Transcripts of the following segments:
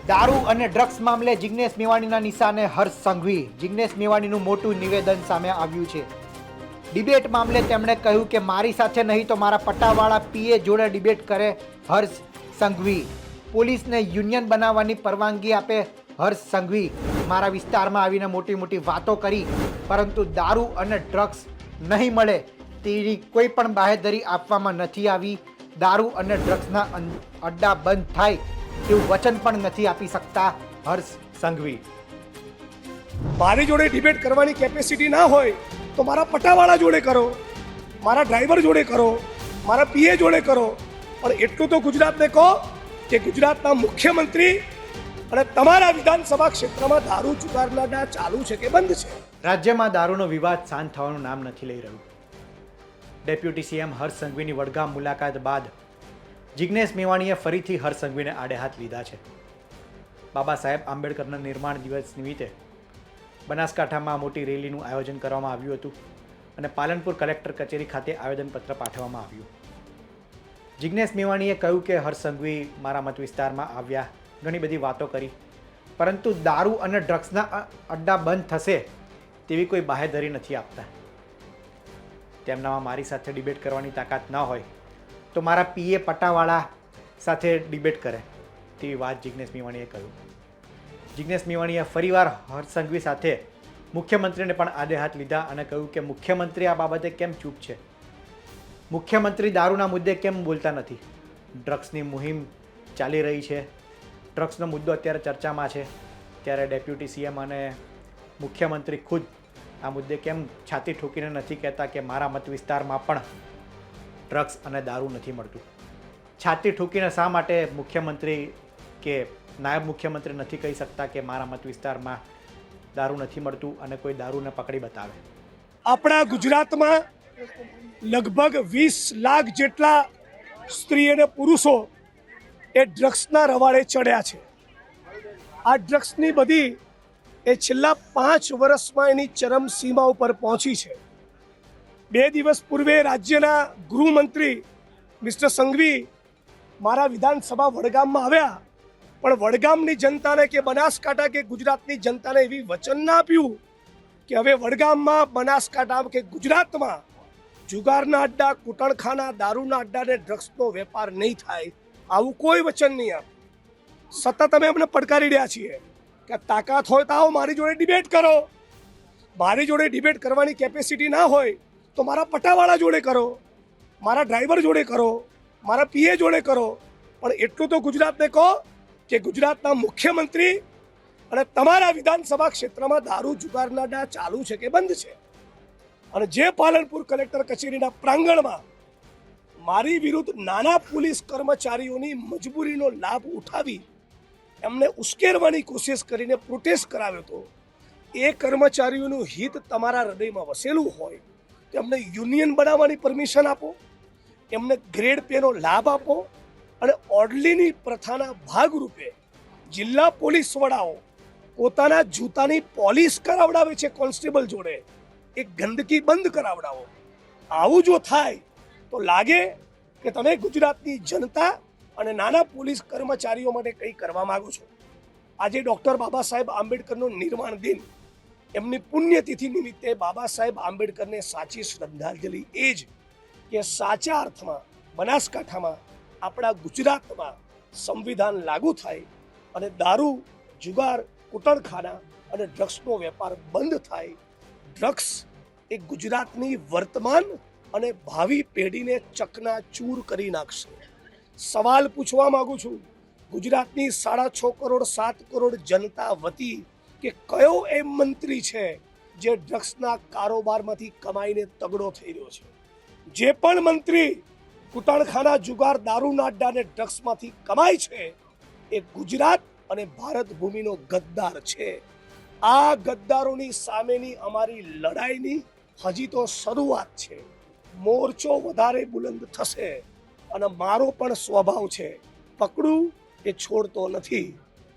દારૂ અને ડ્રગ્સ મામલે જિગ્નેશ મેવાણીના નિશાને હર્ષ સંઘવી. જિગ્નેશ મેવાણીનું મોટું નિવેદન સામે આવ્યું છે. ડિબેટ મામલે તેમણે કહ્યું કે મારી સાથે નહીં તો મારા પટ્ટાવાળા પીએ જોડે ડિબેટ કરે હર્ષ સંઘવી. પોલીસને યુનિયન બનાવવાની પરવાનગી આપે હર્ષ સંઘવી. મારા વિસ્તારમાં આવીને મોટી મોટી વાતો કરી, પરંતુ દારૂ અને ડ્રગ્સ નહીં મળે તેવી કોઈ પણ બાહેધરી આપવામાં નથી આવી. દારૂ અને ડ્રગ્સના અડ્ડા બંધ થાય તેવું વચન પણ નથી આપી શકતા હર્ષ સંઘવી. મારી જોડે ડિબેટ કરવાની કેપેસિટી ના હોય તો મારા પટ્ટાવાળા જોડે કરો, મારા ડ્રાઈવર જોડે કરો, મારા પીએ જોડે કરો. પણ એટલું તો ગુજરાતને કહો કે ગુજરાતના મુખ્યમંત્રી અને તમારા વિધાનસભા ક્ષેત્રમાં દારૂ જુગારના અડ્ડા ચાલુ છે કે બંધ છે? રાજ્યમાં દારૂનો વિવાદ શાંત થવાનું નામ નથી લઈ રહ્યું. ડેપ્યુટી સીએમ હર્ષ સંઘવીની વડગામ મુલાકાત બાદ જિગ્નેશ મેવાણીએ ફરીથી હર્ષ સંઘવીને આડે હાથ લીધા છે. બાબા સાહેબ આંબેડકરના નિર્માણ દિવસ નિમિત્તે બનાસકાંઠામાં મોટી રેલીનું આયોજન કરવામાં આવ્યું હતું અને પાલનપુર કલેક્ટર કચેરી ખાતે આવેદનપત્ર પાઠવવામાં આવ્યું. જિગ્નેશ મેવાણીએ કહ્યું કે હર્ષ સંઘવી મારા મત વિસ્તારમાં આવ્યા, ઘણી બધી વાતો કરી, પરંતુ દારૂ અને ડ્રગ્સના અડ્ડા બંધ થશે તેવી કોઈ બાહેધરી નથી આપતા. તેમનામાં મારી સાથે ડિબેટ કરવાની તાકાત ન હોય તો મારા પીએ પટ્ટાવાળા સાથે ડિબેટ કરે તેવી વાત જિગ્નેશ મેવાણીએ કહ્યું. જિગ્નેશ મેવાણીએ ફરીવાર હર્ષ સંઘવી સાથે મુખ્યમંત્રીને પણ આડે હાથ લીધા અને કહ્યું કે મુખ્યમંત્રી આ બાબતે કેમ ચૂપ છે, મુખ્યમંત્રી દારૂના મુદ્દે કેમ બોલતા નથી. ડ્રગ્સની મુહિમ ચાલી રહી છે, ડ્રગ્સનો મુદ્દો અત્યારે ચર્ચામાં છે, ત્યારે ડેપ્યુટી સીએમ અને મુખ્યમંત્રી ખુદ આ મુદ્દે કેમ છાતી ઠોકીને નથી કહેતા કે મારા મત વિસ્તારમાં પણ ડ્રગ્સ અને દારૂ નથી મળતું. છાતી ઠોકીને શા માટે મુખ્યમંત્રી કે નાયબ મુખ્યમંત્રી નથી કહી શકતા કે મારા મત વિસ્તારમાં દારૂ નથી મળતું અને કોઈ દારૂને પકડી બતાવે? આપણા ગુજરાતમાં લગભગ 20 લાખ જેટલા સ્ત્રી અને પુરુષો એ ડ્રગ્સના રવાડે ચડ્યા છે. આ ડ્રગ્સની બધી એ છેલ્લા 5 વર્ષમાં એની ચરમસીમા ઉપર પહોંચી છે. 2 દિવસ પૂર્વે રાજ્યના ગૃહમંત્રી મિસ્ટર સંઘવી મારા વિધાનસભા વડગામમાં આવ્યા, પણ વડગામની જનતાને કે બનાસકાંઠા કે ગુજરાતની જનતાને એવી વચન ના આપ્યું કે હવે વડગામમાં, બનાસકાંઠા કે ગુજરાતમાં જુગારના અડ્ડા, કૂટણખાના, દારૂના અડ્ડા અને ડ્રગ્સનો વેપાર નહીં થાય, આવું કોઈ વચન નહીં આપે. સતત અમે અમને પડકારી રહ્યા છીએ કે તાકાત હોય તો આવો મારી જોડે ડિબેટ કરો. મારી જોડે ડિબેટ કરવાની કેપેસિટી ના હોય તો મારા પટ્ટાવાળા જોડે કરો, મારા ડ્રાઈવર જોડે કરો, મારા પીએ જોડે કરો. પણ એટલું તો ગુજરાતને કહો કે ગુજરાતના મુખ્યમંત્રી અને તમારા વિધાનસભા ક્ષેત્રમાં દારૂ જુગારના અડ્ડા ચાલુ છે કે બંધ છે? અને જે પાલનપુર કલેક્ટર કચેરીના પ્રાંગણમાં મારી વિરુદ્ધ નાના પોલીસ કર્મચારીઓની મજબૂરીનો લાભ ઉઠાવી એમને ઉશ્કેરવાની કોશિશ કરીને પ્રોટેસ્ટ કરાવ્યો હતો, એ કર્મચારીઓનું હિત તમારા હૃદયમાં વસેલું હોય તો એમને યુનિયન બનાવવાની પરમિશન આપો, એમને ગ્રેડ પેનો લાભ આપો અને ઓર્ડલીની પ્રથાના ભાગરૂપે જિલ્લા પોલીસ વડાઓ પોતાના જૂતાની પોલિશ કરાવડાવે છે કોન્સ્ટેબલ જોડે, એ ગંદકી બંધ કરાવડાવો. આવું જો થાય તો લાગે કે તમે ગુજરાતની જનતા અને નાના પોલીસ કર્મચારીઓ માટે કંઈ કરવા માંગો છો. આજે ડૉક્ટર બાબા સાહેબ આંબેડકરનો નિર્વાણ દિન, એમની પુણ્યતિથિ નિમિત્તે બાબા સાહેબ આંબેડકરને સાચી શ્રદ્ધાંજલિ એ જ કે સાચા અર્થમાં બનાસકાંઠામાં, આપણા ગુજરાતમાં સંવિધાન લાગુ થાય અને દારૂ, જુગાર, કૂટણખાના અને ડ્રગ્સનો વેપાર બંધ થાય. ડ્રગ્સ એ ગુજરાતની વર્તમાન અને ભાવિ પેઢીને ચકનાચૂર કરી નાખશે. સવાલ પૂછવા માંગુ છું ગુજરાતની 6.5 કરોડ 7 કરોડ જનતા વતી કે કયો એ મંત્રી છે જે ડ્રગ્સના કારોબારમાંથી કમાઈને તગડો થઈ રહ્યો છે? જે પણ મંત્રી કૂટણખાના, જુગાર, દારૂના અડ્ડા અને ડ્રગ્સમાંથી કમાય છે એ ગુજરાત અને ભારત ભૂમિનો ગદ્દાર છે. આ ગદ્દારોની સામેની અમારી લડાઈની હજી તો શરૂઆત છે. મોરચો વધારે બુલંદ થશે અને મારો પણ સ્વભાવ છે પકડું એ છોડતો નથી.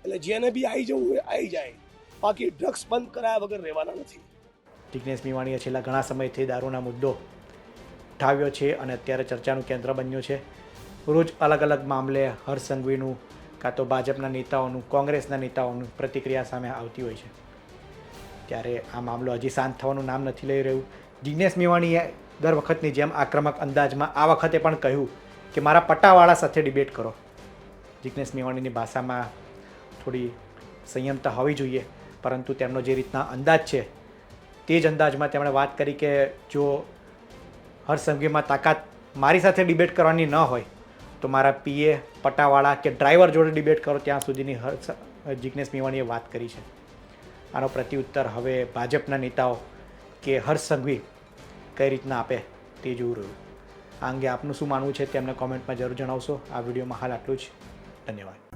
એટલે જેને બી આવી જવું હોય આવી જાય, બાકી ડ્રગ્સ બંધ કરાયા વગર રહેવાના નથી. જિગ્નેશ મેવાણીએ છેલ્લા ઘણા સમયથી દારૂના મુદ્દો ઉઠાવ્યો છે અને અત્યારે ચર્ચાનું કેન્દ્ર બન્યો છે. રોજ અલગ અલગ મામલે હર્ષ સંઘવીનું કાં તો ભાજપના નેતાઓનું, કોંગ્રેસના નેતાઓનું પ્રતિક્રિયા સામે આવતી હોય છે. ત્યારે આ મામલો હજી શાંત થવાનું નામ નથી લઈ રહ્યું. જિજ્ઞેશ મેવાણીએ દર વખતની જેમ આક્રમક અંદાજમાં આ વખતે પણ કહ્યું કે મારા પટ્ટાવાળા સાથે ડિબેટ કરો. જિજ્ઞેશ મેવાણીની ભાષામાં થોડી સંયમતા હોવી જોઈએ, પરંતુ તેમનો જે રીતના અંદાજ છે તે જ અંદાજમાં તેમણે વાત કરી કે જો હર્ષ સંઘવીમાં તાકાત મારી સાથે ડિબેટ કરવાની ન હોય તો મારા પીએ, પટ્ટાવાળા કે ડ્રાઈવર જોડે ડિબેટ કરો, ત્યાં સુધીની જિજ્ઞેશ મેવાણીએ વાત કરી છે. આનો પ્રત્યુત્તર હવે ભાજપના નેતાઓ કે હર્ષ સંઘવી કઈ રીતના આપે તે જોવું રહ્યું. આ અંગે આપનું શું માનવું છે તેમને કોમેન્ટમાં જરૂર જણાવશો. આ વિડીયોમાં હાલ આટલું જ. ધન્યવાદ.